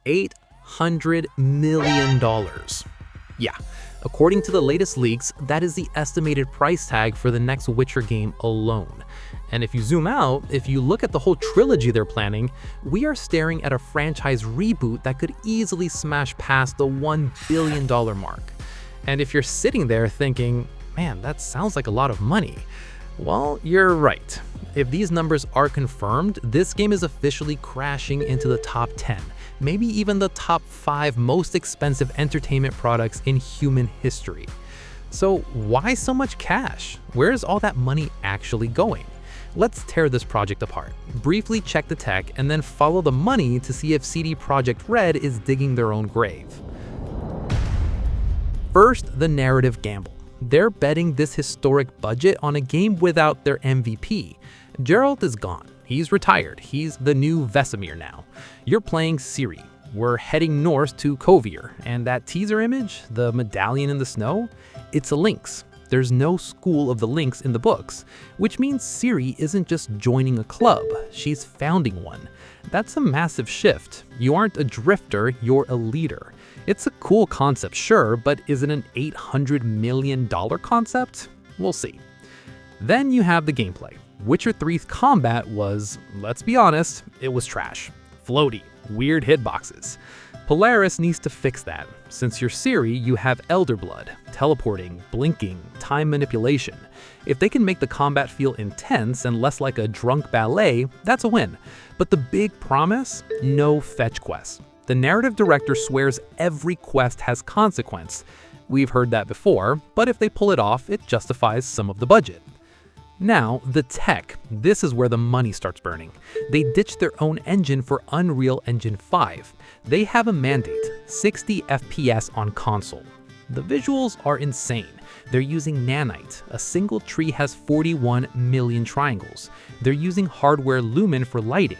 $800 million. Yeah, according to the latest leaks, that is the estimated price tag for the next Witcher game alone. And if you zoom out, if you look at the whole trilogy they're planning, we are staring at a franchise reboot that could easily smash past the $1 billion mark. And if you're sitting there thinking, man, that sounds like a lot of money, well, you're right. If these numbers are confirmed, this game is officially crashing into the top 10, maybe even the top 5 most expensive entertainment products in human history. So why so much cash? Where is all that money actually going? Let's tear this project apart, briefly check the tech, and then follow the money to see if CD Projekt Red is digging their own grave. First, the narrative gamble. They're betting this historic budget on a game without their MVP. Geralt is gone. He's retired. He's the new Vesemir now. You're playing Ciri. We're heading north to Kovir, and that teaser image, the medallion in the snow, it's a lynx. There's no school of the lynx in the books, which means Ciri isn't just joining a club, she's founding one. That's a massive shift. You aren't a drifter, you're a leader. It's a cool concept, sure, but is it an $800 million concept? We'll see. Then you have the gameplay. Witcher 3's combat was, let's be honest, it was trash. Floaty, weird hitboxes. Polaris needs to fix that. Since you're Ciri, you have Elder Blood, teleporting, blinking, time manipulation. If they can make the combat feel intense and less like a drunk ballet, that's a win. But the big promise? No fetch quests. The narrative director swears every quest has consequence. We've heard that before, but if they pull it off, it justifies some of the budget. Now, the tech. This is where the money starts burning. They ditched their own engine for Unreal Engine 5. They have a mandate, 60 FPS on console. The visuals are insane. They're using nanite. A single tree has 41 million triangles. They're using hardware Lumen for lighting.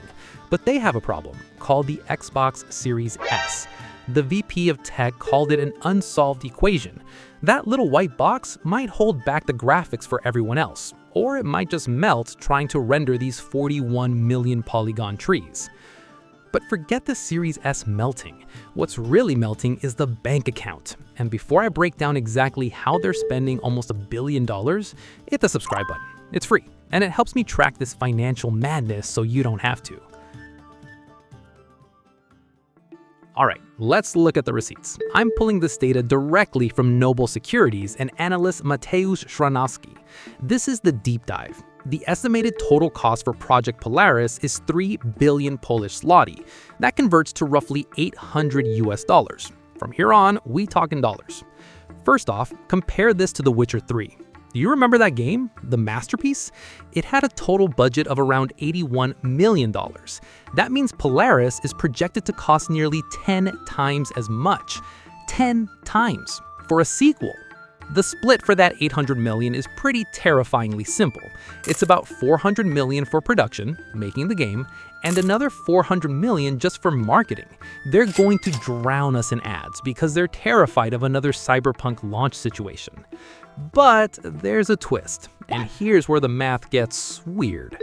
But they have a problem, called the Xbox Series S. The VP of Tech called it an unsolved equation. That little white box might hold back the graphics for everyone else, or it might just melt trying to render these 41 million polygon trees. But forget the Series S melting. What's really melting is the bank account. And before I break down exactly how they're spending almost $1 billion, hit the subscribe button. It's free, and it helps me track this financial madness so you don't have to. Alright, let's look at the receipts. I'm pulling this data directly from Noble Securities and analyst Mateusz Shranowski. This is the deep dive. The estimated total cost for Project Polaris is 3 billion Polish zloty. That converts to roughly $800 US. From here on, we talk in dollars. First off, compare this to The Witcher 3. Do you remember that game, the masterpiece? It had a total budget of around $81 million. That means Polaris is projected to cost nearly 10 times as much. 10 times for a sequel. The split for that $800 million is pretty terrifyingly simple. It's about $400 million for production, making the game, and another $400 million just for marketing. They're going to drown us in ads because they're terrified of another Cyberpunk launch situation. But there's a twist, and here's where the math gets weird.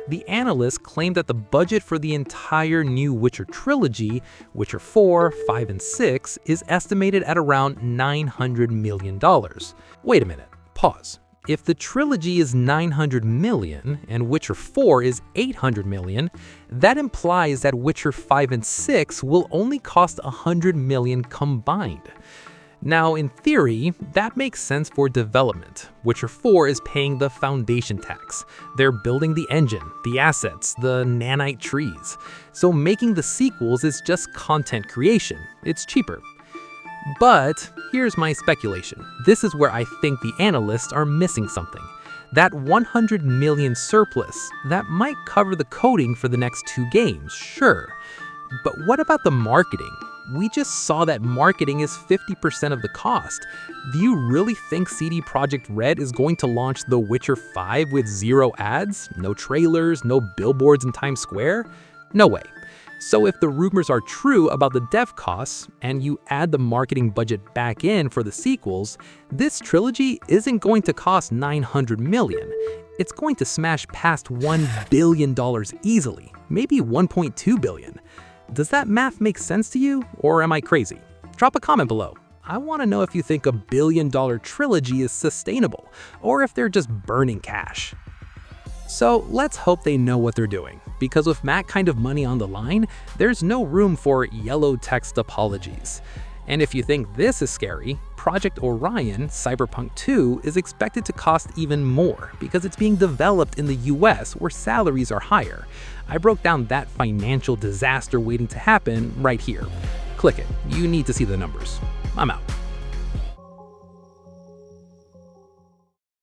The analysts claim that the budget for the entire new Witcher trilogy, Witcher 4, 5, and 6, is estimated at around $900 million. Wait a minute, pause. If the trilogy is $900 million and Witcher 4 is $800 million, that implies that Witcher 5 and 6 will only cost $100 million combined. Now, in theory, that makes sense for development. Witcher 4 is paying the foundation tax. They're building the engine, the assets, the nanite trees. So making the sequels is just content creation. It's cheaper. But here's my speculation. This is where I think the analysts are missing something. That $100 million surplus, that might cover the coding for the next 2 games, sure. But what about the marketing? We just saw that marketing is 50% of the cost. Do you really think CD Projekt Red is going to launch The Witcher 5 with 0 ads? No trailers, no billboards in Times Square? No way. So if the rumors are true about the dev costs, and you add the marketing budget back in for the sequels, this trilogy isn't going to cost $900 million. It's going to smash past $1 billion easily, maybe $1.2 billion. Does that math make sense to you, or am I crazy? Drop a comment below. I want to know if you think a billion-dollar trilogy is sustainable, or if they're just burning cash. So let's hope they know what they're doing, because with that kind of money on the line, there's no room for yellow text apologies. And if you think this is scary, Project Orion Cyberpunk 2 is expected to cost even more because it's being developed in the US where salaries are higher. I broke down that financial disaster waiting to happen right here. Click it, you need to see the numbers. I'm out.